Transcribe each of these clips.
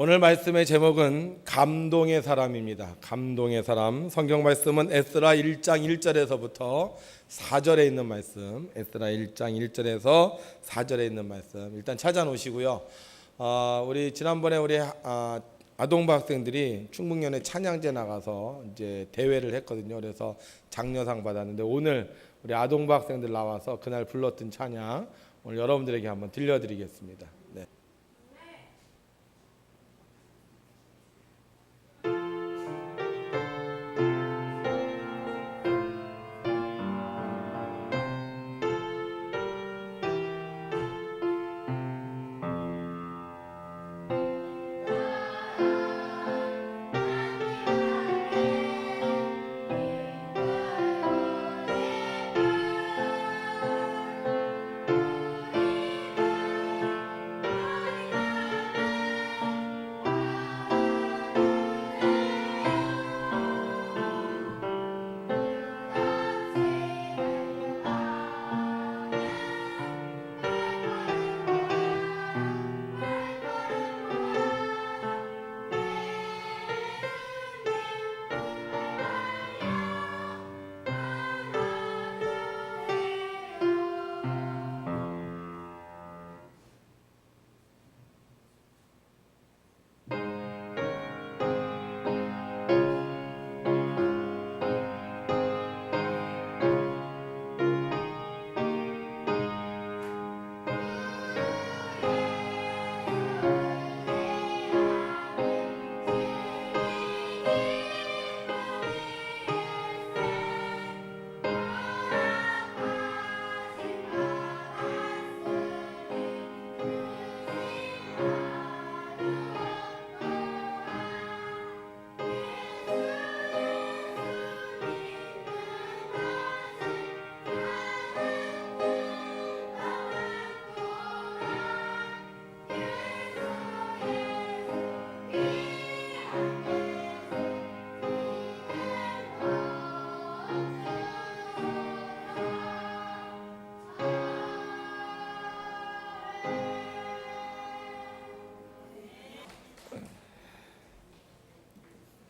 오늘 말씀의 제목은 감동의 사람입니다. 감동의 사람. 성경 말씀은 에스라 1장 1절에서부터 4절에 있는 말씀. 에스라 1장 1절에서 4절에 있는 말씀. 일단 찾아 놓으시고요. 우리 지난번에 우리 아동부 학생들이 충북연회 찬양제 나가서 이제 대회를 했거든요. 그래서 장려상 받았는데 오늘 우리 아동부 학생들 나와서 그날 불렀던 찬양 오늘 여러분들에게 한번 들려드리겠습니다. 네.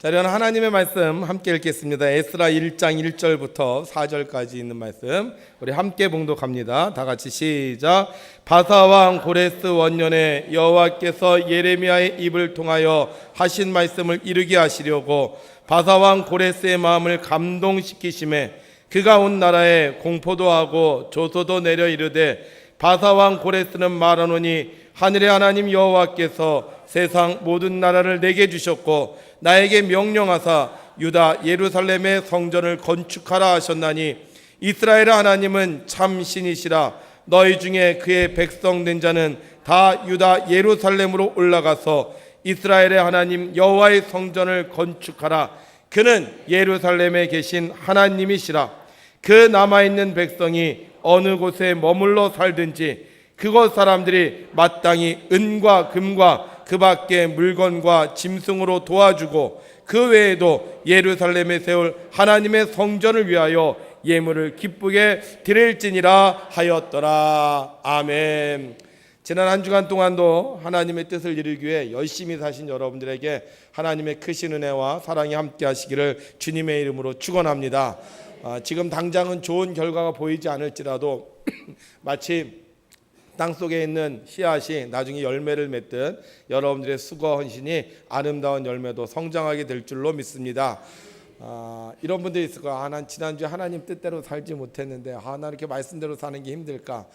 자, 그러면 하나님의 말씀 함께 읽겠습니다. 에스라 1장 1절부터 4절까지 있는 말씀 우리 함께 봉독합니다. 다 같이 시작. 바사왕 고레스 원년에 여호와께서 예레미야의 입을 통하여 하신 말씀을 이루게 하시려고 바사왕 고레스의 마음을 감동시키심에 그가 온 나라에 공포도 하고 조소도 내려 이르되 바사왕 고레스는 말하노니 하늘의 하나님 여호와께서 세상 모든 나라를 내게 주셨고 나에게 명령하사 유다 예루살렘의 성전을 건축하라 하셨나니 이스라엘의 하나님은 참 신이시라. 너희 중에 그의 백성 된 자는 다 유다 예루살렘으로 올라가서 이스라엘의 하나님 여호와의 성전을 건축하라. 그는 예루살렘에 계신 하나님이시라. 그 남아있는 백성이 어느 곳에 머물러 살든지 그곳 사람들이 마땅히 은과 금과 그 밖에 물건과 짐승으로 도와주고 그 외에도 예루살렘에 세울 하나님의 성전을 위하여 예물을 기쁘게 드릴지니라 하였더라. 아멘. 지난 한 주간 동안도 하나님의 뜻을 이루기 위해 열심히 사신 여러분들에게 하나님의 크신 은혜와 사랑이 함께 하시기를 주님의 이름으로 축원합니다. 지금 당장은 좋은 결과가 보이지 않을지라도 마치 땅속에 있는 씨앗이 나중에 열매를 맺듯 여러분들의 수고 헌신이 아름다운 열매도 성장하게 될 줄로 믿습니다. 이런 분들이 있을 거야. 난 지난주에 하나님 뜻대로 살지 못했는데 나 이렇게 말씀대로 사는 게 힘들까.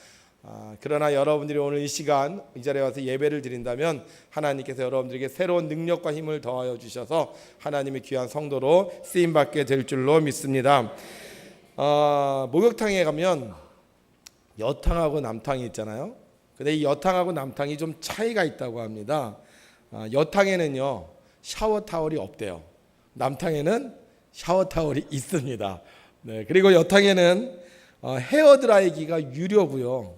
그러나 여러분들이 오늘 이 시간 이 자리에 와서 예배를 드린다면 하나님께서 여러분들에게 새로운 능력과 힘을 더하여 주셔서 하나님의 귀한 성도로 쓰임받게 될 줄로 믿습니다. 목욕탕에 가면 여탕하고 남탕이 있잖아요. 근데 이 여탕하고 남탕이 좀 차이가 있다고 합니다. 여탕에는요 샤워 타월이 없대요. 남탕에는 샤워 타월이 있습니다. 네, 그리고 여탕에는 헤어 드라이기가 유료고요.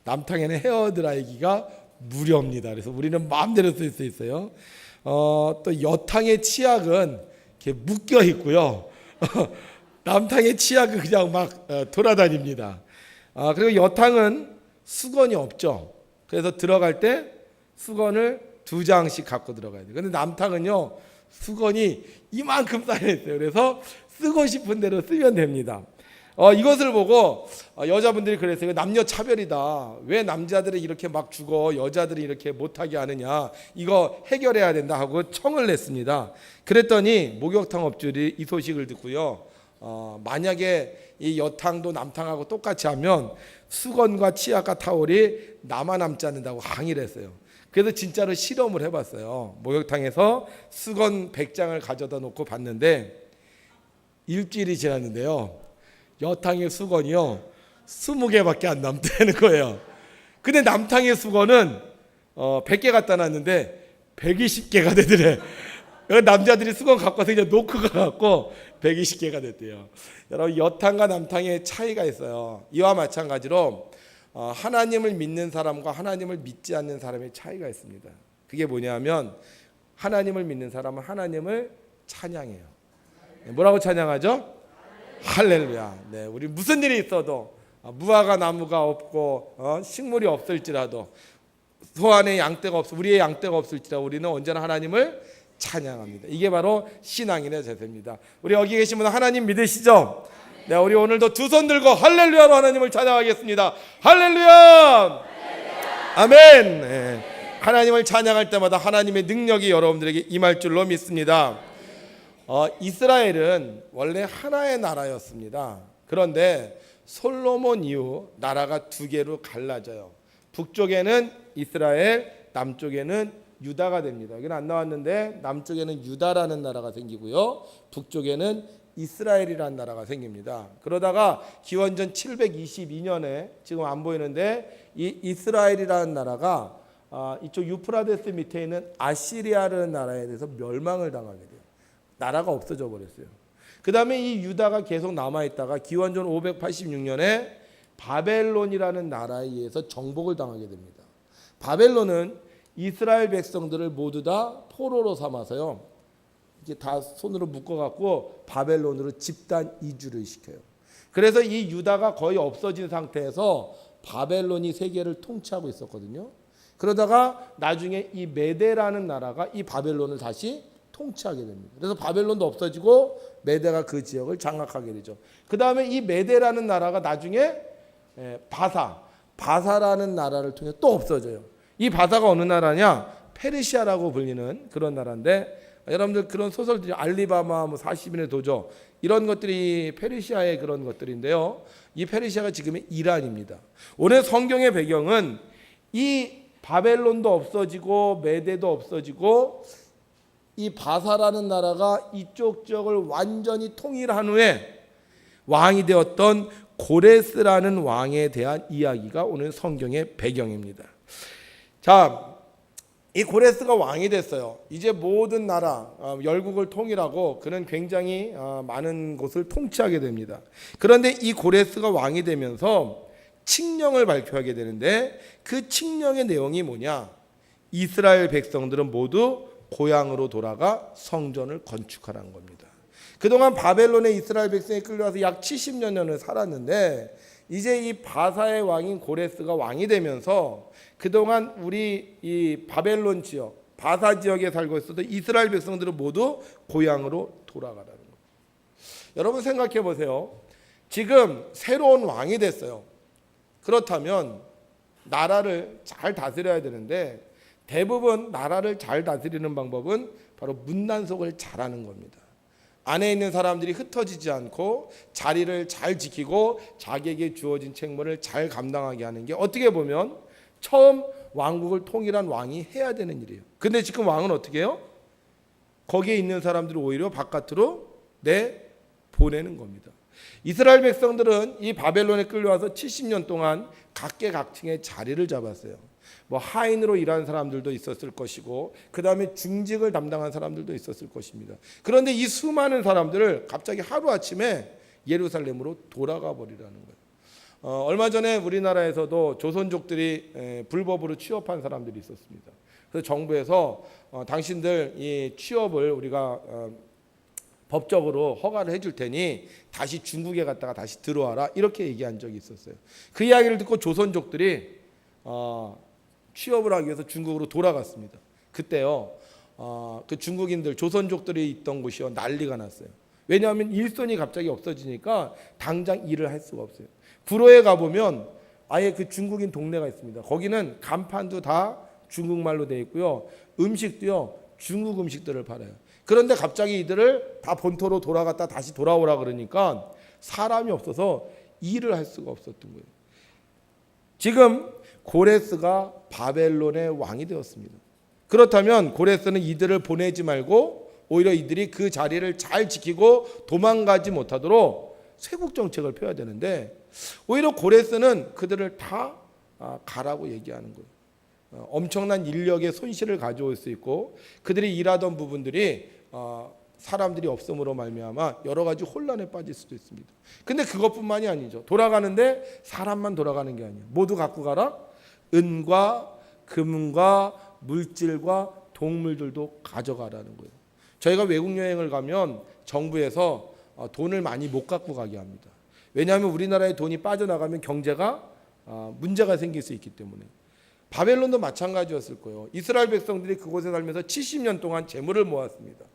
남탕에는 헤어 드라이기가 무료입니다. 그래서 우리는 마음대로 쓸 수 있어요. 또 여탕의 치약은 이렇게 묶여 있고요. 남탕의 치약은 그냥 막 돌아다닙니다. 그리고 여탕은 수건이 없죠. 그래서 들어갈 때 수건을 2장씩 갖고 들어가야 돼요. 근데 남탕은요 수건이 이만큼 쌓여 있어요. 그래서 쓰고 싶은 대로 쓰면 됩니다. 이것을 보고 여자분들이 그랬어요. 남녀 차별이다. 왜 남자들이 이렇게 막 죽어 여자들이 이렇게 못하게 하느냐. 이거 해결해야 된다 하고 청을 냈습니다. 그랬더니 목욕탕 업주들이 이 소식을 듣고요. 만약에 이 여탕도 남탕하고 똑같이 하면 수건과 치약과 타올이 나만 남지 않는다고 항의를 했어요. 그래서 진짜로 실험을 해봤어요. 목욕탕에서 수건 100장을 가져다 놓고 봤는데 일주일이 지났는데요. 여탕의 수건이요 20개밖에 안 남다는 거예요. 근데 남탕의 수건은 100개 갖다 놨는데 120개가 되더래. 남자들이 수건 갖고 와서 그냥 놓고 가갖고 120개가 됐대요. 여러분 여탕과 남탕의 차이가 있어요. 이와 마찬가지로 하나님을 믿는 사람과 하나님을 믿지 않는 사람의 차이가 있습니다. 그게 뭐냐면 하나님을 믿는 사람은 하나님을 찬양해요. 뭐라고 찬양하죠? 할렐루야. 네, 우리 무슨 일이 있어도 무화과 나무가 없고 식물이 없을지라도 소안에 양떼가 없어 우리의 양떼가 없을지라도 우리는 언제나 하나님을 찬양합니다. 이게 바로 신앙인의 자세입니다. 우리 여기 계신 분 하나님 믿으시죠? 네, 우리 오늘도 두 손 들고 할렐루야로 하나님을 찬양하겠습니다. 할렐루야! 아멘. 네. 하나님을 찬양할 때마다 하나님의 능력이 여러분들에게 임할 줄로 믿습니다. 이스라엘은 원래 하나의 나라였습니다. 그런데 솔로몬 이후 나라가 두 개로 갈라져요. 북쪽에는 이스라엘, 남쪽에는 유다가 됩니다. 여기는 안 나왔는데 남쪽에는 유다라는 나라가 생기고요. 북쪽에는 이스라엘이라는 나라가 생깁니다. 그러다가 기원전 722년에 지금 안 보이는데 이 이스라엘이라는 나라가 이쪽 유프라데스 밑에 있는 아시리아라는 나라에 대해서 멸망을 당하게 돼요. 나라가 없어져 버렸어요. 그 다음에 이 유다가 계속 남아있다가 기원전 586년에 바벨론이라는 나라에 의해서 정복을 당하게 됩니다. 바벨론은 이스라엘 백성들을 모두 다 포로로 삼아서요. 이렇게 다 손으로 묶어갖고 바벨론으로 집단 이주를 시켜요. 그래서 이 유다가 거의 없어진 상태에서 바벨론이 세계를 통치하고 있었거든요. 그러다가 나중에 이 메데라는 나라가 이 바벨론을 다시 통치하게 됩니다. 그래서 바벨론도 없어지고 메데가 그 지역을 장악하게 되죠. 그 다음에 이 메데라는 나라가 나중에 바사라는 나라를 통해 또 없어져요. 이 바사가 어느 나라냐? 페르시아라고 불리는 그런 나라인데 여러분들 그런 소설들이 알리바마, 40인의 도저 이런 것들이 페르시아의 그런 것들인데요. 이 페르시아가 지금의 이란입니다. 오늘 성경의 배경은 이 바벨론도 없어지고 메데도 없어지고 이 바사라는 나라가 이쪽 지역을 완전히 통일한 후에 왕이 되었던 고레스라는 왕에 대한 이야기가 오늘 성경의 배경입니다. 자, 이 고레스가 왕이 됐어요. 이제 모든 나라, 열국을 통일하고 그는 굉장히 많은 곳을 통치하게 됩니다. 그런데 이 고레스가 왕이 되면서 칙령을 발표하게 되는데 그 칙령의 내용이 뭐냐? 이스라엘 백성들은 모두 고향으로 돌아가 성전을 건축하라는 겁니다. 그동안 바벨론에 이스라엘 백성이 끌려와서 약 70여 년을 살았는데 이제 이 바사의 왕인 고레스가 왕이 되면서 그동안 우리 이 바벨론 지역, 바사 지역에 살고 있었던 이스라엘 백성들은 모두 고향으로 돌아가라는 겁니다. 여러분 생각해 보세요. 지금 새로운 왕이 됐어요. 그렇다면 나라를 잘 다스려야 되는데 대부분 나라를 잘 다스리는 방법은 바로 문단속을 잘하는 겁니다. 안에 있는 사람들이 흩어지지 않고 자리를 잘 지키고 자기에게 주어진 책무를 잘 감당하게 하는 게 어떻게 보면 처음 왕국을 통일한 왕이 해야 되는 일이에요. 근데 지금 왕은 어떻게 해요? 거기에 있는 사람들을 오히려 바깥으로 내보내는 겁니다. 이스라엘 백성들은 이 바벨론에 끌려와서 70년 동안 각계각층의 자리를 잡았어요. 하인으로 일하는 사람들도 있었을 것이고 그 다음에 중직을 담당한 사람들도 있었을 것입니다. 그런데 이 수많은 사람들을 갑자기 하루아침에 예루살렘으로 돌아가 버리라는 거예요. 얼마 전에 우리나라에서도 조선족들이 불법으로 취업한 사람들이 있었습니다. 그래서 정부에서 당신들 이 취업을 우리가 법적으로 허가를 해줄 테니 다시 중국에 갔다가 다시 들어와라 이렇게 얘기한 적이 있었어요. 그 이야기를 듣고 조선족들이 취업을 하기 위해서 중국으로 돌아갔습니다. 그때요. 그 중국인들 조선족들이 있던 곳이요 난리가 났어요. 왜냐하면 일손이 갑자기 없어지니까 당장 일을 할 수가 없어요. 구로에 가보면 아예 그 중국인 동네가 있습니다. 거기는 간판도 다 중국말로 되어 있고요. 음식도요 중국 음식들을 팔아요. 그런데 갑자기 이들을 다 본토로 돌아갔다 다시 돌아오라 그러니까 사람이 없어서 일을 할 수가 없었던 거예요. 지금 고레스가 바벨론의 왕이 되었습니다. 그렇다면 고레스는 이들을 보내지 말고 오히려 이들이 그 자리를 잘 지키고 도망가지 못하도록 쇄국 정책을 펴야 되는데 오히려 고레스는 그들을 다 가라고 얘기하는 거예요. 엄청난 인력의 손실을 가져올 수 있고 그들이 일하던 부분들이 사람들이 없음으로 말미암아 여러 가지 혼란에 빠질 수도 있습니다. 근데 그것뿐만이 아니죠. 돌아가는데 사람만 돌아가는 게 아니에요. 모두 갖고 가라. 은과 금과 물질과 동물들도 가져가라는 거예요. 저희가 외국 여행을 가면 정부에서 돈을 많이 못 갖고 가게 합니다. 왜냐하면 우리나라의 돈이 빠져나가면 경제가 문제가 생길 수 있기 때문에. 바벨론도 마찬가지였을 거예요. 이스라엘 백성들이 그곳에 살면서 70년 동안 재물을 모았습니다.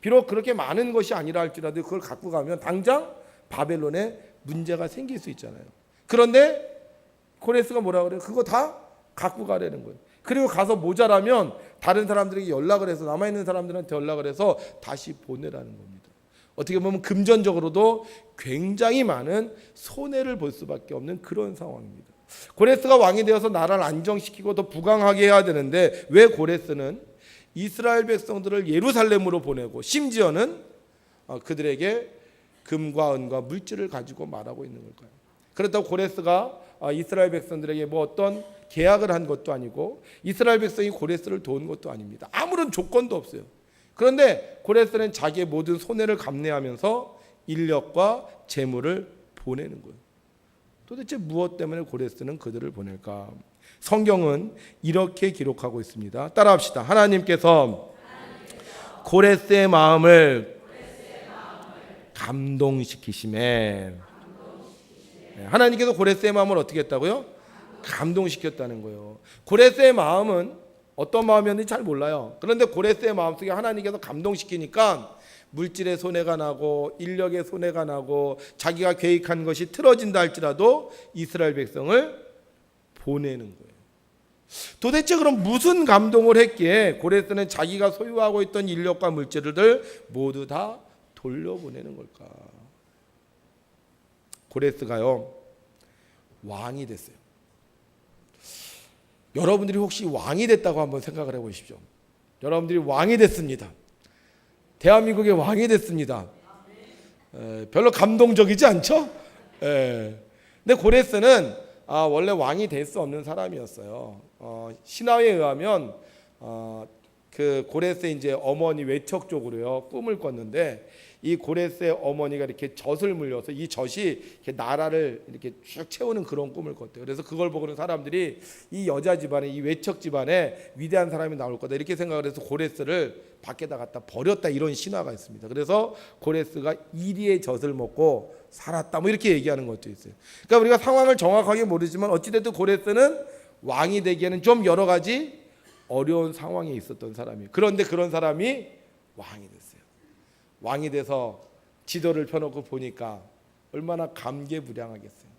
비록 그렇게 많은 것이 아니라 할지라도 그걸 갖고 가면 당장 바벨론에 문제가 생길 수 있잖아요. 그런데 고레스가 뭐라 그래요? 그거 다 갖고 가라는 거예요. 그리고 가서 모자라면 다른 사람들에게 연락을 해서 남아있는 사람들한테 연락을 해서 다시 보내라는 겁니다. 어떻게 보면 금전적으로도 굉장히 많은 손해를 볼 수밖에 없는 그런 상황입니다. 고레스가 왕이 되어서 나라를 안정시키고 더 부강하게 해야 되는데 왜 고레스는 이스라엘 백성들을 예루살렘으로 보내고 심지어는 그들에게 금과 은과 물질을 가지고 말하고 있는 걸까요? 그렇다고 고레스가 이스라엘 백성들에게 뭐 어떤 계약을 한 것도 아니고 이스라엘 백성이 고레스를 도운 것도 아닙니다. 아무런 조건도 없어요. 그런데 고레스는 자기의 모든 손해를 감내하면서 인력과 재물을 보내는 거예요. 도대체 무엇 때문에 고레스는 그들을 보낼까? 성경은 이렇게 기록하고 있습니다. 따라합시다. 하나님께서 고레스의 마음을 감동시키심에 하나님께서 고레스의 마음을 어떻게 했다고요? 감동시켰다는 거예요. 고레스의 마음은 어떤 마음이었는지 잘 몰라요. 그런데 고레스의 마음속에 하나님께서 감동시키니까 물질의 손해가 나고 인력의 손해가 나고 자기가 계획한 것이 틀어진다 할지라도 이스라엘 백성을 보내는 거예요. 도대체 그럼 무슨 감동을 했기에 고레스는 자기가 소유하고 있던 인력과 물질을 모두 다 돌려보내는 걸까? 고레스가요 왕이 됐어요. 여러분들이 혹시 왕이 됐다고 한번 생각을 해보십시오. 여러분들이 왕이 됐습니다. 대한민국의 왕이 됐습니다. 별로 감동적이지 않죠? 근데 고레스는 원래 왕이 될 수 없는 사람이었어요. 신화에 의하면 그 고레스의 이제 어머니 외척적으로요 꿈을 꿨는데 이 고레스의 어머니가 이렇게 젖을 물려서 이 젖이 이렇게 나라를 이렇게 쭉 채우는 그런 꿈을 꿨대요. 그래서 그걸 보고는 사람들이 이 여자 집안에 이 외척 집안에 위대한 사람이 나올 거다 이렇게 생각을 해서 고레스를 밖에다 갖다 버렸다 이런 신화가 있습니다. 그래서 고레스가 이리의 젖을 먹고 살았다 뭐 이렇게 얘기하는 것도 있어요. 그러니까 우리가 상황을 정확하게 모르지만 어찌됐든 고레스는 왕이 되기에는 좀 여러 가지 어려운 상황에 있었던 사람이에요. 그런데 그런 사람이 왕이 됐어요. 왕이 돼서 지도를 펴놓고 보니까 얼마나 감개무량하겠어요.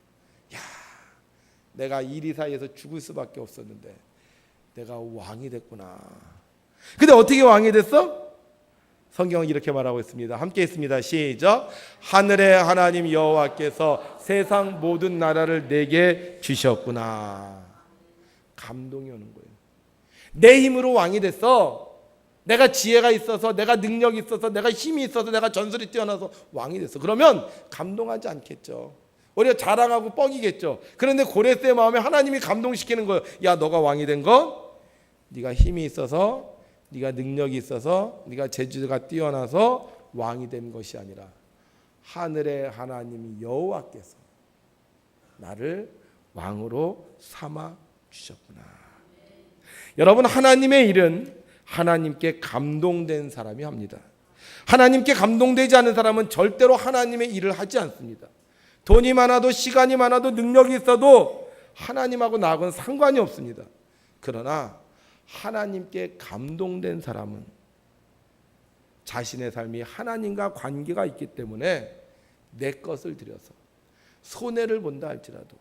야, 내가 이리 사이에서 죽을 수밖에 없었는데 내가 왕이 됐구나. 근데 어떻게 왕이 됐어? 성경은 이렇게 말하고 있습니다. 함께 있습니다. 시작. 하늘의 하나님 여호와께서 세상 모든 나라를 내게 주셨구나. 감동이 오는 거예요. 내 힘으로 왕이 됐어. 내가 지혜가 있어서 내가 능력이 있어서 내가 힘이 있어서 내가 전술이 뛰어나서 왕이 됐어. 그러면 감동하지 않겠죠. 오히려 자랑하고 뻐기겠죠. 그런데 고레스의 마음에 하나님이 감동시키는 거예요. 야, 너가 왕이 된 건 네가 힘이 있어서 네가 능력이 있어서 네가 재주가 뛰어나서 왕이 된 것이 아니라 하늘의 하나님이 여호와께서 나를 왕으로 삼아 주셨구나. 여러분, 하나님의 일은 하나님께 감동된 사람이 합니다. 하나님께 감동되지 않은 사람은 절대로 하나님의 일을 하지 않습니다. 돈이 많아도 시간이 많아도 능력이 있어도 하나님하고 나하고는 상관이 없습니다. 그러나 하나님께 감동된 사람은 자신의 삶이 하나님과 관계가 있기 때문에 내 것을 들여서 손해를 본다 할지라도,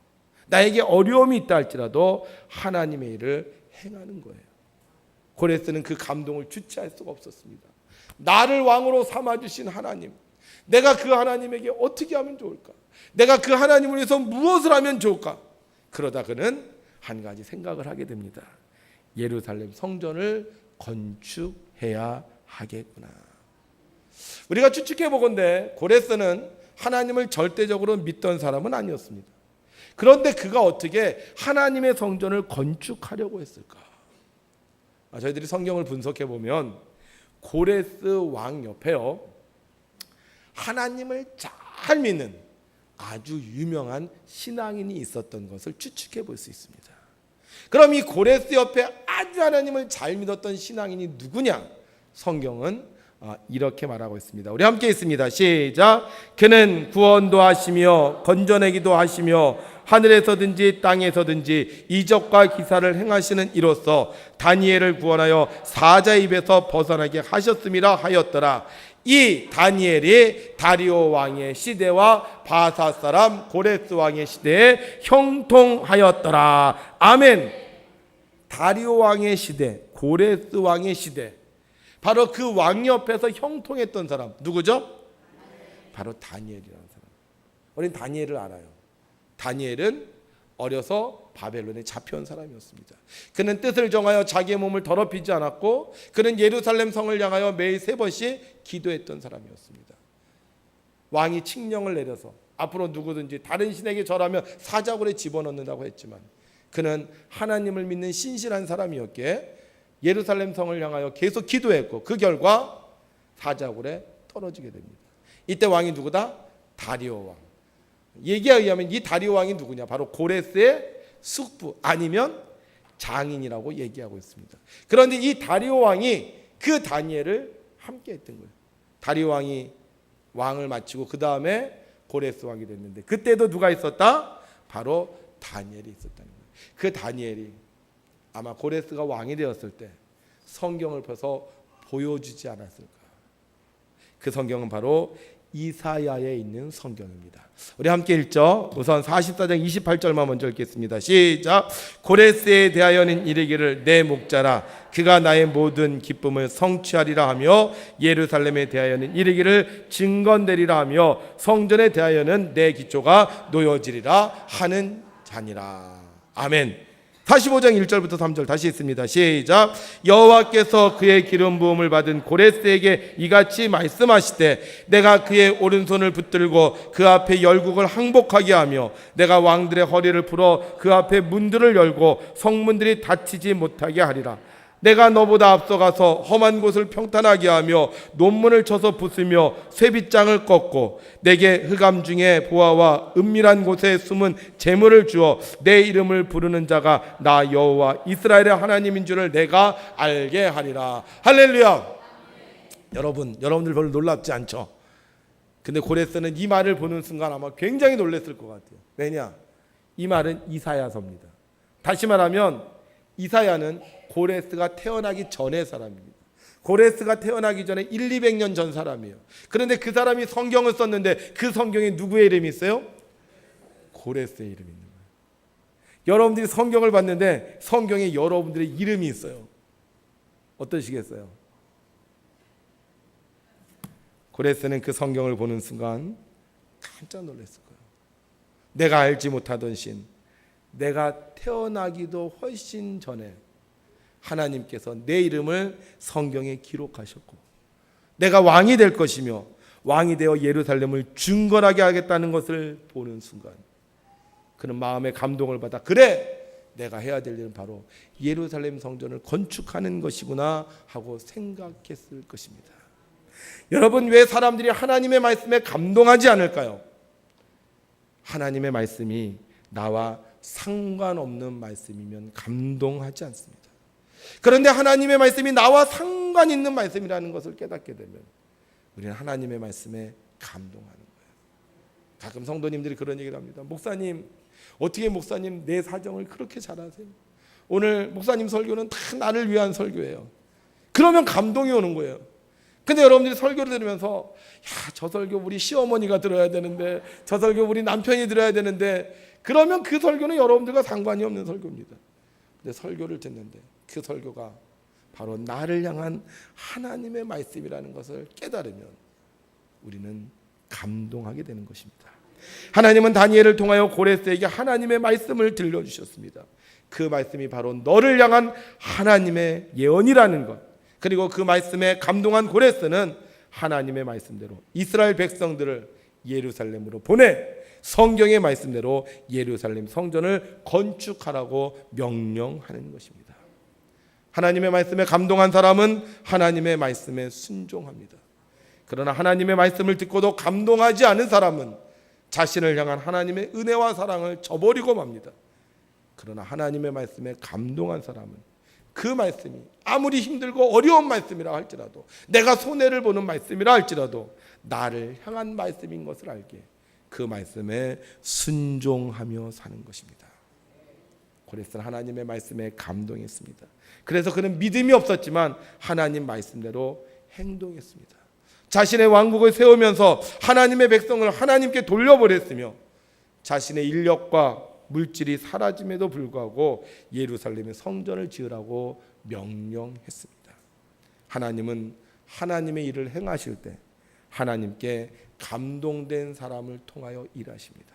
나에게 어려움이 있다 할지라도 하나님의 일을 행하는 거예요. 고레스는 그 감동을 주체할 수가 없었습니다. 나를 왕으로 삼아주신 하나님, 내가 그 하나님에게 어떻게 하면 좋을까? 내가 그 하나님을 위해서 무엇을 하면 좋을까? 그러다 그는 한 가지 생각을 하게 됩니다. 예루살렘 성전을 건축해야 하겠구나. 우리가 추측해 보건대 고레스는 하나님을 절대적으로 믿던 사람은 아니었습니다. 그런데 그가 어떻게 하나님의 성전을 건축하려고 했을까? 저희들이 성경을 분석해 보면 고레스 왕 옆에요, 하나님을 잘 믿는 아주 유명한 신앙인이 있었던 것을 추측해 볼 수 있습니다. 그럼 이 고레스 옆에 아주 하나님을 잘 믿었던 신앙인이 누구냐? 성경은 이렇게 말하고 있습니다. 우리 함께 있습니다. 시작. 그는 구원도 하시며 건져내기도 하시며 하늘에서든지 땅에서든지 이적과 기사를 행하시는 이로써 다니엘을 구원하여 사자의 입에서 벗어나게 하셨음이라 하였더라. 이 다니엘이 다리오 왕의 시대와 바사 사람 고레스 왕의 시대에 형통하였더라. 아멘. 다리오 왕의 시대, 고레스 왕의 시대, 바로 그 왕 옆에서 형통했던 사람 누구죠? 바로 다니엘이라는 사람. 우리는 다니엘을 알아요. 다니엘은 어려서 바벨론에 잡혀온 사람이었습니다. 그는 뜻을 정하여 자기의 몸을 더럽히지 않았고, 그는 예루살렘 성을 향하여 매일 3번씩 기도했던 사람이었습니다. 왕이 칙령을 내려서 앞으로 누구든지 다른 신에게 절하면 사자굴에 집어넣는다고 했지만, 그는 하나님을 믿는 신실한 사람이었기에 예루살렘 성을 향하여 계속 기도했고, 그 결과 사자굴에 떨어지게 됩니다. 이때 왕이 누구다? 다리오 왕. 얘기에 의하면 이 다리오 왕이 누구냐? 바로 고레스의 숙부 아니면 장인이라고 얘기하고 있습니다. 그런데 이 다리오 왕이 그 다니엘을 함께 했던 거예요. 다리오 왕이 왕을 마치고 그 다음에 고레스 왕이 됐는데, 그때도 누가 있었다? 바로 다니엘이 있었다는 거예요. 그 다니엘이 아마 고레스가 왕이 되었을 때 성경을 펴서 보여주지 않았을까? 그 성경은 바로 이사야에 있는 성경입니다. 우리 함께 읽죠. 우선 44장 28절만 먼저 읽겠습니다. 시작. 고레스에 대하여는 이르기를 내 목자라, 그가 나의 모든 기쁨을 성취하리라 하며, 예루살렘에 대하여는 이르기를 증건되리라 하며, 성전에 대하여는 내 기초가 놓여지리라 하는 자니라. 아멘. 45장 1절부터 3절 다시 읽습니다. 시작. 여호와께서 그의 기름 부음을 받은 고레스에게 이같이 말씀하시되, 내가 그의 오른손을 붙들고 그 앞에 열국을 항복하게 하며, 내가 왕들의 허리를 풀어 그 앞에 문들을 열고 성문들이 닫히지 못하게 하리라. 내가 너보다 앞서가서 험한 곳을 평탄하게 하며 논문을 쳐서 부수며 쇠빗장을 꺾고, 내게 흑암 중에 보아와 은밀한 곳에 숨은 재물을 주어 내 이름을 부르는 자가 나 여호와 이스라엘의 하나님인 줄을 내가 알게 하리라. 할렐루야. 여러분들 별로 놀랍지 않죠? 근데 고레스는 이 말을 보는 순간 아마 굉장히 놀랐을 것 같아요. 왜냐? 이 말은 이사야서입니다. 다시 말하면 이사야는 고레스가 태어나기 전의 사람입니다. 고레스가 태어나기 전에 100~200년 전 사람이에요. 그런데 그 사람이 성경을 썼는데 그 성경에 누구의 이름이 있어요? 고레스의 이름이 있는 거예요. 여러분들이 성경을 봤는데 성경에 여러분들의 이름이 있어요. 어떠시겠어요? 고레스는 그 성경을 보는 순간 깜짝 놀랐을 거예요. 내가 알지 못하던 신, 내가 태어나기도 훨씬 전에 하나님께서 내 이름을 성경에 기록하셨고, 내가 왕이 될 것이며 왕이 되어 예루살렘을 중건하게 하겠다는 것을 보는 순간 그는 마음의 감동을 받아, 그래, 내가 해야 될 일은 바로 예루살렘 성전을 건축하는 것이구나 하고 생각했을 것입니다. 여러분, 왜 사람들이 하나님의 말씀에 감동하지 않을까요? 하나님의 말씀이 나와 상관없는 말씀이면 감동하지 않습니다. 그런데 하나님의 말씀이 나와 상관 있는 말씀이라는 것을 깨닫게 되면 우리는 하나님의 말씀에 감동하는 거예요. 가끔 성도님들이 그런 얘기를 합니다. 목사님, 어떻게 목사님 내 사정을 그렇게 잘 아세요? 오늘 목사님 설교는 다 나를 위한 설교예요. 그러면 감동이 오는 거예요. 근데 여러분들이 설교를 들으면서 저 설교 우리 시어머니가 들어야 되는데, 저 설교 우리 남편이 들어야 되는데, 그러면 그 설교는 여러분들과 상관이 없는 설교입니다. 근데 설교를 듣는데 그 설교가 바로 나를 향한 하나님의 말씀이라는 것을 깨달으면 우리는 감동하게 되는 것입니다. 하나님은 다니엘을 통하여 고레스에게 하나님의 말씀을 들려주셨습니다. 그 말씀이 바로 너를 향한 하나님의 예언이라는 것, 그리고 그 말씀에 감동한 고레스는 하나님의 말씀대로 이스라엘 백성들을 예루살렘으로 보내 성경의 말씀대로 예루살렘 성전을 건축하라고 명령하는 것입니다. 하나님의 말씀에 감동한 사람은 하나님의 말씀에 순종합니다. 그러나 하나님의 말씀을 듣고도 감동하지 않은 사람은 자신을 향한 하나님의 은혜와 사랑을 저버리고 맙니다. 그러나 하나님의 말씀에 감동한 사람은 그 말씀이 아무리 힘들고 어려운 말씀이라 할지라도, 내가 손해를 보는 말씀이라 할지라도 나를 향한 말씀인 것을 알기에 그 말씀에 순종하며 사는 것입니다. 고레스는 하나님의 말씀에 감동했습니다. 그래서 그는 믿음이 없었지만 하나님 말씀대로 행동했습니다. 자신의 왕국을 세우면서 하나님의 백성을 하나님께 돌려보냈으며 자신의 인력과 물질이 사라짐에도 불구하고 예루살렘의 성전을 지으라고 명령했습니다. 하나님은 하나님의 일을 행하실 때 하나님께 감동된 사람을 통하여 일하십니다.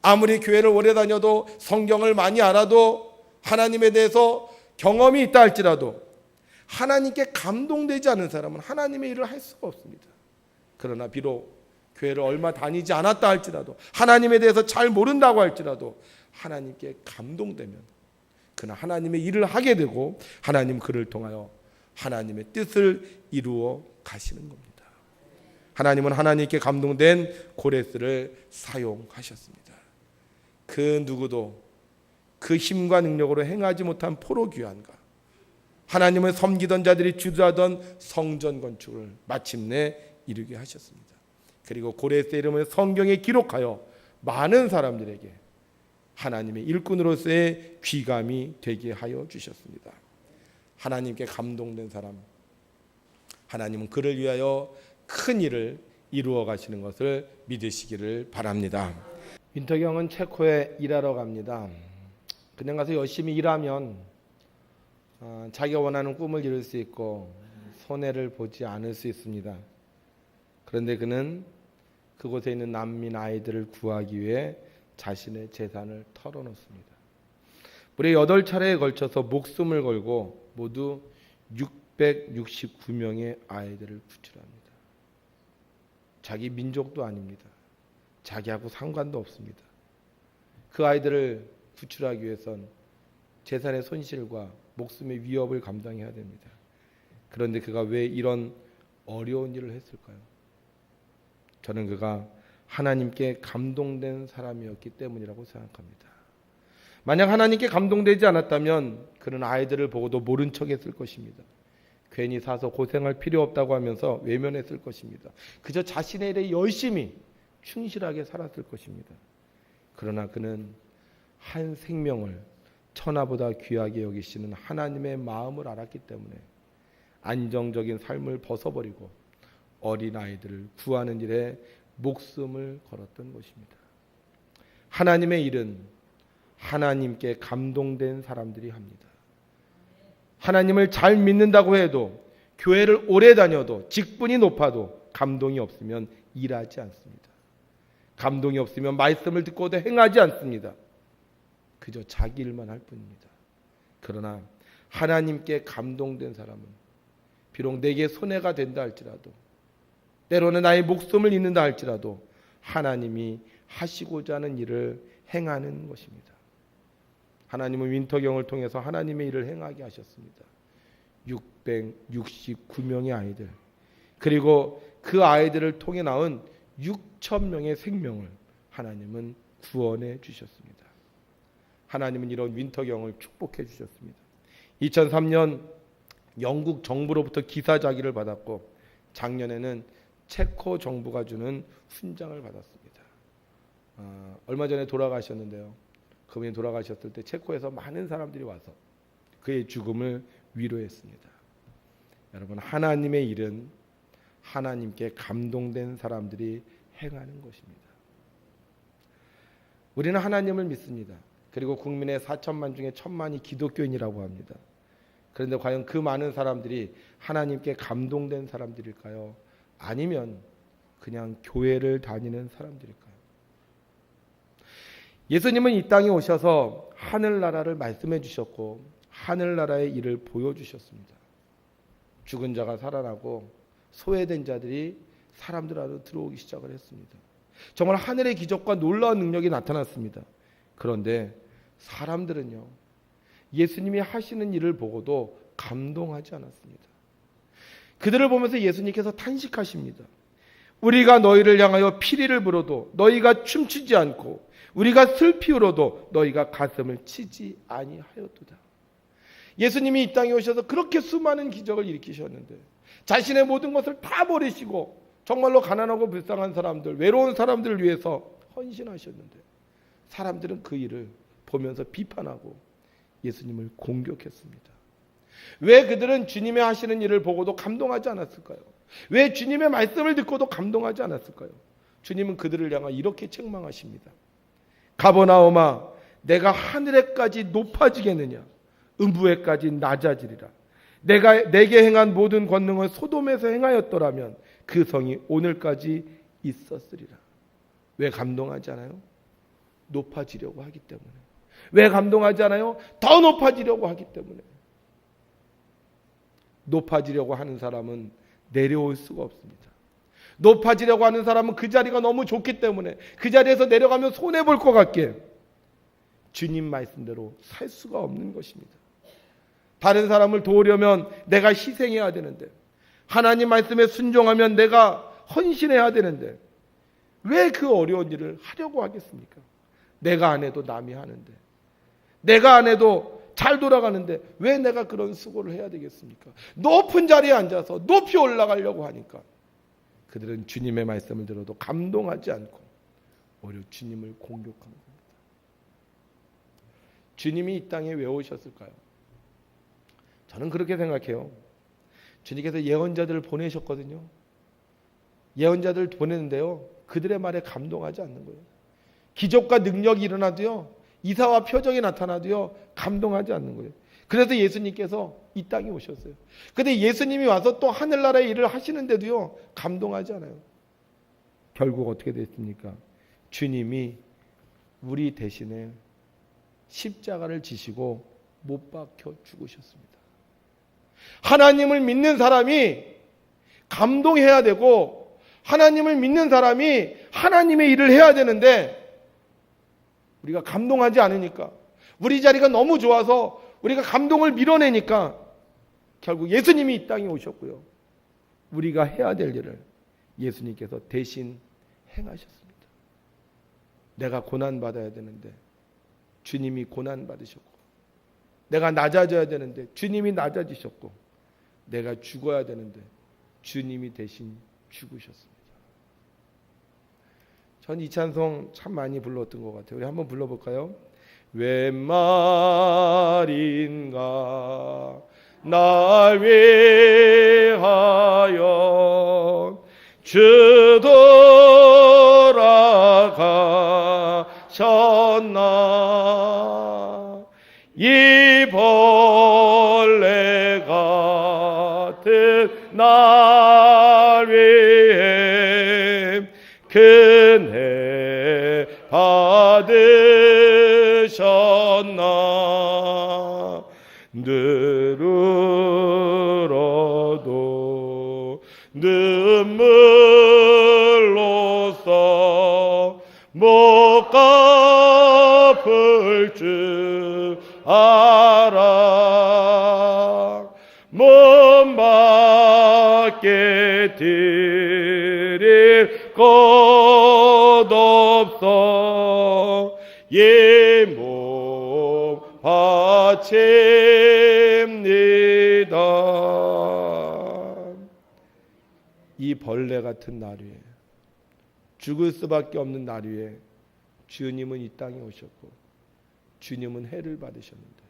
아무리 교회를 오래 다녀도 성경을 많이 알아도 하나님에 대해서 경험이 있다 할지라도 하나님께 감동되지 않은 사람은 하나님의 일을 할 수가 없습니다. 그러나 비록 교회를 얼마 다니지 않았다 할지라도, 하나님에 대해서 잘 모른다고 할지라도 하나님께 감동되면 그는 하나님의 일을 하게 되고 하나님 그를 통하여 하나님의 뜻을 이루어 가시는 겁니다. 하나님은 하나님께 감동된 고레스를 사용하셨습니다. 그 누구도 그 힘과 능력으로 행하지 못한 포로 귀환과 하나님을 섬기던 자들이 주저하던 성전 건축을 마침내 이루게 하셨습니다. 그리고 고레스의 이름을 성경에 기록하여 많은 사람들에게 하나님의 일꾼으로서의 귀감이 되게 하여 주셨습니다. 하나님께 감동된 사람, 하나님은 그를 위하여 큰 일을 이루어 가시는 것을 믿으시기를 바랍니다. 윈터경은 체코에 일하러 갑니다. 그냥 가서 열심히 일하면 자기가 원하는 꿈을 이룰 수 있고 손해를 보지 않을 수 있습니다. 그런데 그는 그곳에 있는 난민 아이들을 구하기 위해 자신의 재산을 털어놓습니다. 무려 8차례에 걸쳐서 목숨을 걸고 모두 669명의 아이들을 구출합니다. 자기 민족도 아닙니다. 자기하고 상관도 없습니다. 그 아이들을 구출하기 위해선 재산의 손실과 목숨의 위협을 감당해야 됩니다. 그런데 그가 왜 이런 어려운 일을 했을까요? 저는 그가 하나님께 감동된 사람이었기 때문이라고 생각합니다. 만약 하나님께 감동되지 않았다면 그는 아이들을 보고도 모른 척했을 것입니다. 괜히 사서 고생할 필요 없다고 하면서 외면했을 것입니다. 그저 자신의 일에 열심히 충실하게 살았을 것입니다. 그러나 그는 한 생명을 천하보다 귀하게 여기시는 하나님의 마음을 알았기 때문에 안정적인 삶을 벗어버리고 어린아이들을 구하는 일에 목숨을 걸었던 것입니다. 하나님의 일은 하나님께 감동된 사람들이 합니다. 하나님을 잘 믿는다고 해도, 교회를 오래 다녀도, 직분이 높아도 감동이 없으면 일하지 않습니다. 감동이 없으면 말씀을 듣고도 행하지 않습니다. 그저 자기 일만 할 뿐입니다. 그러나 하나님께 감동된 사람은 비록 내게 손해가 된다 할지라도, 때로는 나의 목숨을 잃는다 할지라도 하나님이 하시고자 하는 일을 행하는 것입니다. 하나님은 윈터경을 통해서 하나님의 일을 행하게 하셨습니다. 669명의 아이들, 그리고 그 아이들을 통해 낳은 6,000명의 생명을 하나님은 구원해 주셨습니다. 하나님은 이런 윈터경을 축복해 주셨습니다. 2003년 영국 정부로부터 기사자기를 받았고 작년에는 체코 정부가 주는 훈장을 받았습니다. 얼마 전에 돌아가셨는데요. 그분이 돌아가셨을 때 체코에서 많은 사람들이 와서 그의 죽음을 위로했습니다. 여러분, 하나님의 일은 하나님께 감동된 사람들이 행하는 것입니다. 우리는 하나님을 믿습니다. 그리고 국민의 4천만 중에 1,000만이 기독교인이라고 합니다. 그런데 과연 그 많은 사람들이 하나님께 감동된 사람들일까요? 아니면 그냥 교회를 다니는 사람들일까요? 예수님은 이 땅에 오셔서 하늘나라를 말씀해 주셨고 하늘나라의 일을 보여주셨습니다. 죽은 자가 살아나고 소외된 자들이 사람들 안으로 들어오기 시작을 했습니다. 정말 하늘의 기적과 놀라운 능력이 나타났습니다. 그런데 사람들은요, 예수님이 하시는 일을 보고도 감동하지 않았습니다. 그들을 보면서 예수님께서 탄식하십니다. 우리가 너희를 향하여 피리를 불어도 너희가 춤추지 않고 우리가 슬피 울어도 너희가 가슴을 치지 아니하였도다. 예수님이 이 땅에 오셔서 그렇게 수많은 기적을 일으키셨는데 자신의 모든 것을 다 버리시고 정말로 가난하고 불쌍한 사람들, 외로운 사람들을 위해서 헌신하셨는데 사람들은 그 일을 보면서 비판하고 예수님을 공격했습니다. 왜 그들은 주님의 하시는 일을 보고도 감동하지 않았을까요? 왜 주님의 말씀을 듣고도 감동하지 않았을까요? 주님은 그들을 향해 이렇게 책망하십니다. 가버나움아, 내가 하늘에까지 높아지겠느냐? 음부에까지 낮아지리라. 내가 내게 행한 모든 권능을 소돔에서 행하였더라면 그 성이 오늘까지 있었으리라. 왜 감동하지 않아요? 높아지려고 하기 때문에. 왜 감동하지 않아요? 더 높아지려고 하기 때문에. 높아지려고 하는 사람은 내려올 수가 없습니다. 높아지려고 하는 사람은 그 자리가 너무 좋기 때문에 그 자리에서 내려가면 손해볼 것 같게 주님 말씀대로 살 수가 없는 것입니다. 다른 사람을 도우려면 내가 희생해야 되는데, 하나님 말씀에 순종하면 내가 헌신해야 되는데 왜 그 어려운 일을 하려고 하겠습니까? 내가 안 해도 남이 하는데, 내가 안 해도 잘 돌아가는데 왜 내가 그런 수고를 해야 되겠습니까? 높은 자리에 앉아서 높이 올라가려고 하니까 그들은 주님의 말씀을 들어도 감동하지 않고 오히려 주님을 공격한 겁니다. 주님이 이 땅에 왜 오셨을까요? 저는 그렇게 생각해요. 주님께서 예언자들을 보내셨거든요. 예언자들을 보내는데요, 그들의 말에 감동하지 않는 거예요. 기적과 능력이 일어나도요, 이사와 표정이 나타나도요, 감동하지 않는 거예요. 그래서 예수님께서 이 땅에 오셨어요. 근데 예수님이 와서 또 하늘나라의 일을 하시는데도요, 감동하지 않아요. 결국 어떻게 됐습니까? 주님이 우리 대신에 십자가를 지시고 못 박혀 죽으셨습니다. 하나님을 믿는 사람이 감동해야 되고 하나님을 믿는 사람이 하나님의 일을 해야 되는데 우리가 감동하지 않으니까, 우리 자리가 너무 좋아서 우리가 감동을 밀어내니까 결국 예수님이 이 땅에 오셨고요, 우리가 해야 될 일을 예수님께서 대신 행하셨습니다. 내가 고난받아야 되는데 주님이 고난받으셨고, 내가 낮아져야 되는데 주님이 낮아지셨고, 내가 죽어야 되는데 주님이 대신 죽으셨습니다. 전 이 찬송 참 많이 불렀던 것 같아요. 우리 한번 불러볼까요? 웬 말인가 날 위하여 주 돌아가셨나. 이 벌레 같은 날 위해 은혜 받으셨나. 늘 울어도 눈물로써 못 갚을 줄 알아. 못 받게 드릴 것 없어 예 몸 바칩니다. 이 벌레 같은 날 위에, 죽을 수밖에 없는 날 위에 주님은 이 땅에 오셨고 주님은 해를 받으셨는데,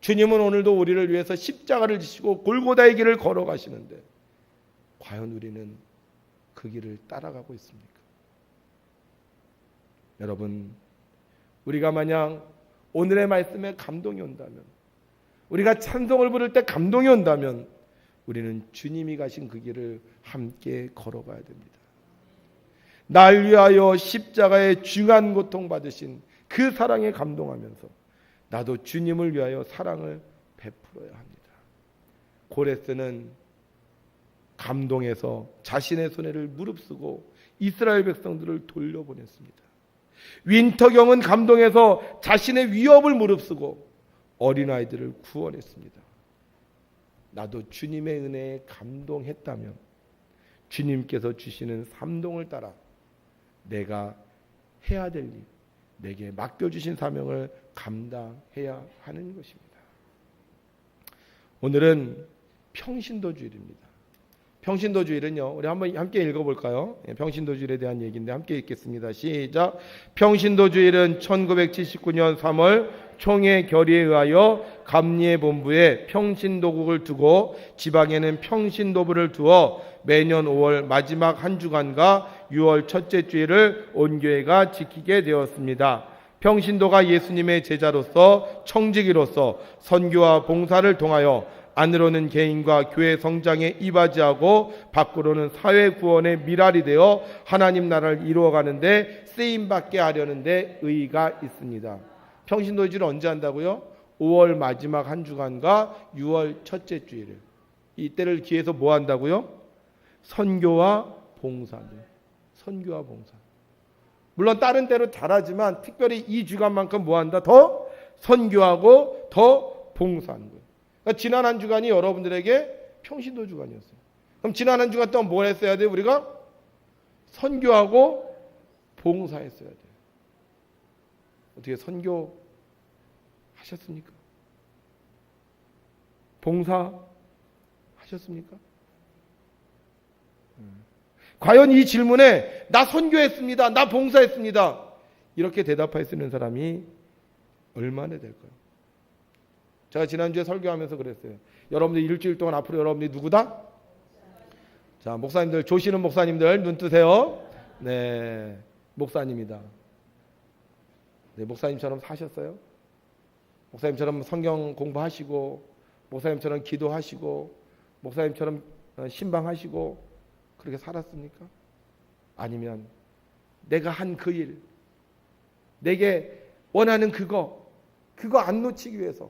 주님은 오늘도 우리를 위해서 십자가를 지시고 골고다의 길을 걸어가시는데 과연 우리는 그 길을 따라가고 있습니까? 여러분, 우리가 만약 오늘의 말씀에 감동이 온다면, 우리가 찬송을 부를 때 감동이 온다면 우리는 주님이 가신 그 길을 함께 걸어가야 됩니다. 날 위하여 십자가의 중한 고통 받으신 그 사랑에 감동하면서 나도 주님을 위하여 사랑을 베풀어야 합니다. 고레스는 감동해서 자신의 손해를 무릅쓰고 이스라엘 백성들을 돌려보냈습니다. 윈터경은 감동해서 자신의 위협을 무릅쓰고 어린아이들을 구원했습니다. 나도 주님의 은혜에 감동했다면 주님께서 주시는 삼동을 따라 내가 해야 될 일, 내게 맡겨주신 사명을 감당해야 하는 것입니다. 오늘은 평신도주일입니다. 평신도주일은요, 우리 한번 함께 읽어볼까요? 평신도주일에 대한 얘기인데 함께 읽겠습니다. 시작. 평신도주일은 1979년 3월 총회 결의에 의하여 감리의 본부에 평신도국을 두고 지방에는 평신도부를 두어 매년 5월 마지막 한 주간과 6월 첫째 주일을 온 교회가 지키게 되었습니다. 평신도가 예수님의 제자로서 청지기로서 선교와 봉사를 통하여 안으로는 개인과 교회 성장에 이바지하고 밖으로는 사회 구원의 미랄이 되어 하나님 나라를 이루어가는데 쓰임받게 하려는 데 의의가 있습니다. 평신도주일을 언제 한다고요? 5월 마지막 한 주간과 6월 첫째 주일. 이때를 기해서 뭐 한다고요? 선교와 봉사들. 선교와 봉사. 물론 다른 때로 잘하지만 특별히 이 주간만큼 뭐 한다? 더 선교하고 더 봉사하는 거예요. 그러니까 지난 한 주간이 여러분들에게 평신도 주간이었어요. 그럼 지난 한 주간 동안 뭘 했어야 돼요? 우리가 선교하고 봉사했어야 돼요. 어떻게 선교 하셨습니까? 봉사 하셨습니까? 과연 이 질문에 나 선교했습니다, 나 봉사했습니다, 이렇게 대답할 수 있는 사람이 얼마나 될까요? 제가 지난주에 설교하면서 그랬어요. 여러분들 일주일 동안 앞으로 여러분들이 누구다? 자, 목사님들, 조시는 목사님들 눈 뜨세요. 네, 목사님이다. 네, 목사님처럼 사셨어요? 목사님처럼 성경 공부하시고, 목사님처럼 기도하시고, 목사님처럼 신방하시고 그렇게 살았습니까? 아니면 내가 한 그 일, 내게 원하는 그거 안 놓치기 위해서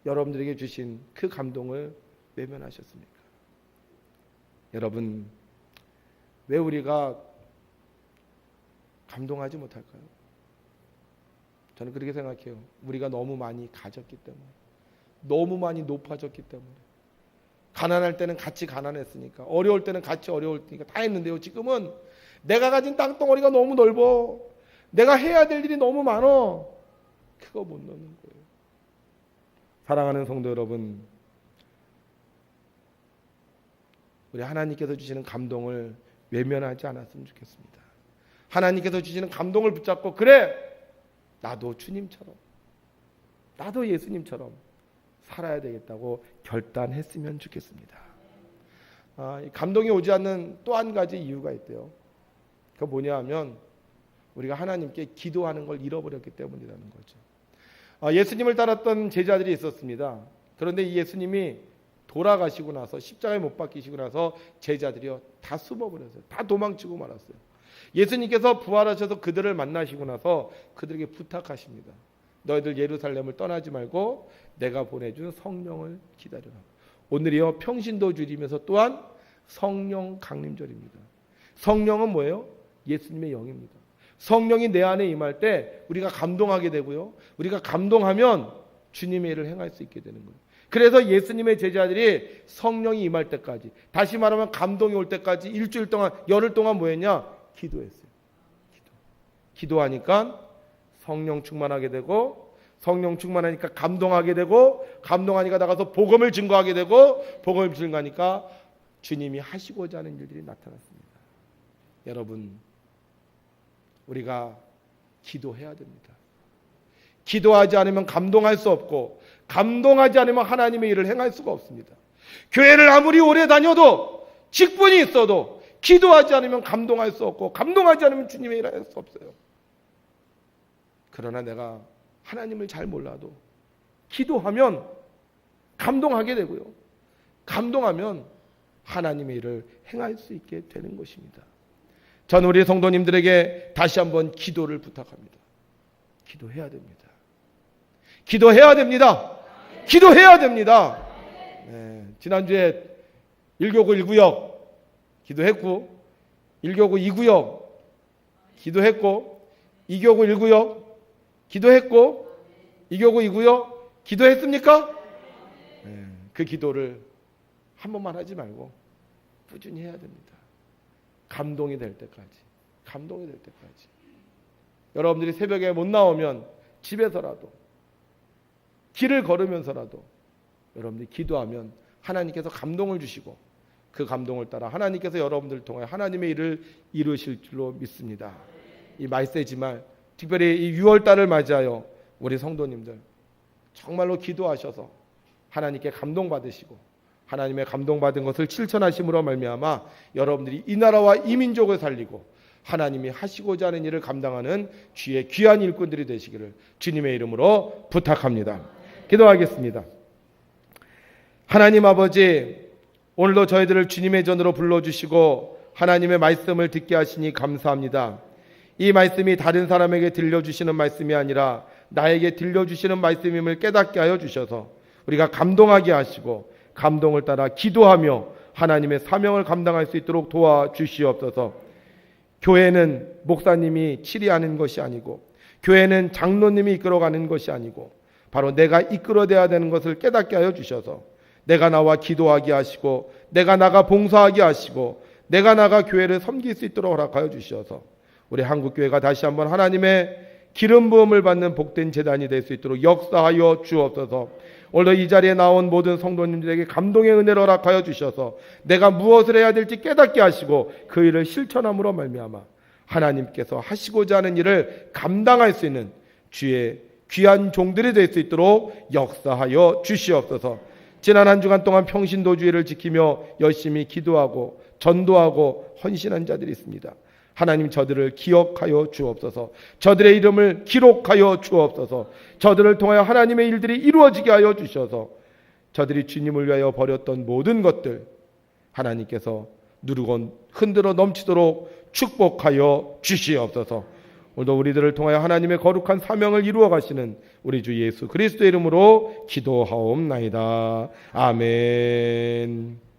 여러분들에게 주신 그 감동을 외면하셨습니까? 여러분, 왜 우리가 감동하지 못할까요? 저는 그렇게 생각해요. 우리가 너무 많이 가졌기 때문에, 너무 많이 높아졌기 때문에. 가난할 때는 같이 가난했으니까, 어려울 때는 같이 어려우니까 다 했는데요. 지금은 내가 가진 땅덩어리가 너무 넓어, 내가 해야 될 일이 너무 많어, 그거 못 넣는 거예요. 사랑하는 성도 여러분, 우리 하나님께서 주시는 감동을 외면하지 않았으면 좋겠습니다. 하나님께서 주시는 감동을 붙잡고, 그래, 나도 주님처럼, 나도 예수님처럼 살아야 되겠다고 결단했으면 좋겠습니다. 감동이 오지 않는 또 한 가지 이유가 있대요. 그게 뭐냐 하면 우리가 하나님께 기도하는 걸 잃어버렸기 때문이라는 거죠. 예수님을 따랐던 제자들이 있었습니다. 그런데 이 예수님이 돌아가시고 나서, 십자가에 못 박히시고 나서 제자들이요 다 숨어버렸어요. 다 도망치고 말았어요. 예수님께서 부활하셔서 그들을 만나시고 나서 그들에게 부탁하십니다. 너희들 예루살렘을 떠나지 말고 내가 보내준 성령을 기다려라. 오늘이요 평신도주일이면서 또한 성령 강림절입니다. 성령은 뭐예요? 예수님의 영입니다. 성령이 내 안에 임할 때 우리가 감동하게 되고요, 우리가 감동하면 주님의 일을 행할 수 있게 되는 거예요. 그래서 예수님의 제자들이 성령이 임할 때까지, 다시 말하면 감동이 올 때까지 일주일 동안, 열흘 동안 뭐 했냐? 기도했어요. 기도하니까 성령 충만하게 되고, 성령 충만하니까 감동하게 되고, 감동하니까 나가서 복음을 증거하게 되고, 복음을 증거하니까 주님이 하시고자 하는 일들이 나타났습니다. 여러분, 우리가 기도해야 됩니다. 기도하지 않으면 감동할 수 없고, 감동하지 않으면 하나님의 일을 행할 수가 없습니다. 교회를 아무리 오래 다녀도, 직분이 있어도 기도하지 않으면 감동할 수 없고, 감동하지 않으면 주님의 일을 할 수 없어요. 그러나 내가 하나님을 잘 몰라도 기도하면 감동하게 되고요, 감동하면 하나님의 일을 행할 수 있게 되는 것입니다. 전 우리 성도님들에게 다시 한번 기도를 부탁합니다. 기도해야 됩니다. 기도해야 됩니다. 기도해야 됩니다. 네, 지난주에 1교구 1구역 기도했고, 1교구 2구역 기도했고, 2교구 1구역 기도했고, 2교구 2구역 기도했습니까? 네, 그 기도를 한 번만 하지 말고 꾸준히 해야 됩니다. 감동이 될 때까지. 감동이 될 때까지. 여러분들이 새벽에 못 나오면 집에서라도, 길을 걸으면서라도 여러분들이 기도하면 하나님께서 감동을 주시고, 그 감동을 따라 하나님께서 여러분들을 통해 하나님의 일을 이루실 줄로 믿습니다. 이 말세지만 특별히 이 6월달을 맞이하여 우리 성도님들 정말로 기도하셔서 하나님께 감동받으시고, 하나님의 감동받은 것을 실천하심으로 말미암아 여러분들이 이 나라와 이 민족을 살리고 하나님이 하시고자 하는 일을 감당하는 주의 귀한 일꾼들이 되시기를 주님의 이름으로 부탁합니다. 기도하겠습니다. 하나님 아버지, 오늘도 저희들을 주님의 전으로 불러주시고 하나님의 말씀을 듣게 하시니 감사합니다. 이 말씀이 다른 사람에게 들려주시는 말씀이 아니라 나에게 들려주시는 말씀임을 깨닫게 하여 주셔서 우리가 감동하게 하시고, 감동을 따라 기도하며 하나님의 사명을 감당할 수 있도록 도와주시옵소서. 교회는 목사님이 치리하는 것이 아니고, 교회는 장로님이 이끌어가는 것이 아니고, 바로 내가 이끌어내야 되는 것을 깨닫게 하여 주셔서 내가 나와 기도하게 하시고, 내가 나가 봉사하게 하시고, 내가 나가 교회를 섬길 수 있도록 허락하여 주셔서 우리 한국교회가 다시 한번 하나님의 기름 부음을 받는 복된 제단이 될 수 있도록 역사하여 주옵소서. 오늘 이 자리에 나온 모든 성도님들에게 감동의 은혜를 허락하여 주셔서 내가 무엇을 해야 될지 깨닫게 하시고 그 일을 실천함으로 말미암아 하나님께서 하시고자 하는 일을 감당할 수 있는 주의 귀한 종들이 될 수 있도록 역사하여 주시옵소서. 지난 한 주간 동안 평신도주의를 지키며 열심히 기도하고 전도하고 헌신한 자들이 있습니다. 하나님, 저들을 기억하여 주옵소서. 저들의 이름을 기록하여 주옵소서. 저들을 통하여 하나님의 일들이 이루어지게 하여 주셔서 저들이 주님을 위하여 버렸던 모든 것들 하나님께서 누르고 흔들어 넘치도록 축복하여 주시옵소서. 오늘도 우리들을 통하여 하나님의 거룩한 사명을 이루어 가시는 우리 주 예수 그리스도의 이름으로 기도하옵나이다. 아멘.